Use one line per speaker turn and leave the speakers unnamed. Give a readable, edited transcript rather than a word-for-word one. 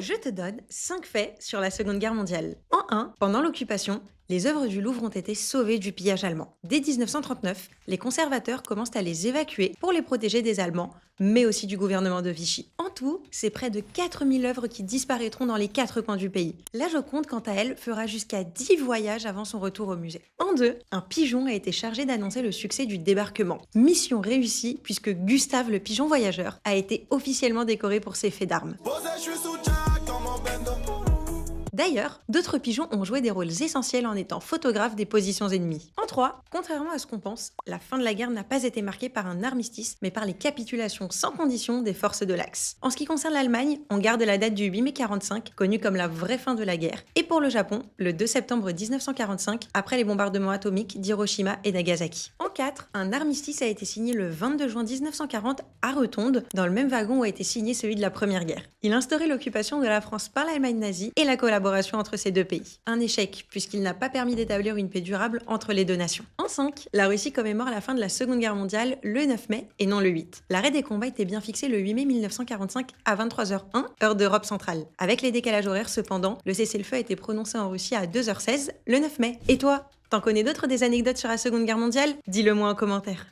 Je te donne 5 faits sur la Seconde Guerre mondiale. En 1, pendant l'occupation, les œuvres du Louvre ont été sauvées du pillage allemand. Dès 1939, les conservateurs commencent à les évacuer pour les protéger des Allemands, mais aussi du gouvernement de Vichy. En tout, c'est près de 4000 œuvres qui disparaîtront dans les 4 coins du pays. La Joconde, quant à elle, fera jusqu'à 10 voyages avant son retour au musée. En 2, un pigeon a été chargé d'annoncer le succès du débarquement. Mission réussie puisque Gustave le pigeon voyageur a été officiellement décoré pour ses faits d'armes. D'ailleurs, d'autres pigeons ont joué des rôles essentiels en étant photographes des positions ennemies. En 3, contrairement à ce qu'on pense, la fin de la guerre n'a pas été marquée par un armistice, mais par les capitulations sans condition des forces de l'Axe. En ce qui concerne l'Allemagne, on garde la date du 8 mai 45, connue comme la vraie fin de la guerre, et pour le Japon, le 2 septembre 1945, après les bombardements atomiques d'Hiroshima et Nagasaki. En 4, un armistice a été signé le 22 juin 1940 à Rotonde, dans le même wagon où a été signé celui de la Première Guerre. Il instaurait l'occupation de la France par l'Allemagne nazie et la collaboration entre ces deux pays. Un échec, puisqu'il n'a pas permis d'établir une paix durable entre les deux nations. En 5, la Russie commémore la fin de la Seconde Guerre mondiale le 9 mai et non le 8. L'arrêt des combats était bien fixé le 8 mai 1945 à 23h01, heure d'Europe centrale. Avec les décalages horaires cependant, le cessez-le-feu a été prononcé en Russie à 2h16 le 9 mai. Et toi, t'en connais d'autres des anecdotes sur la Seconde Guerre mondiale? Dis-le moi en commentaire.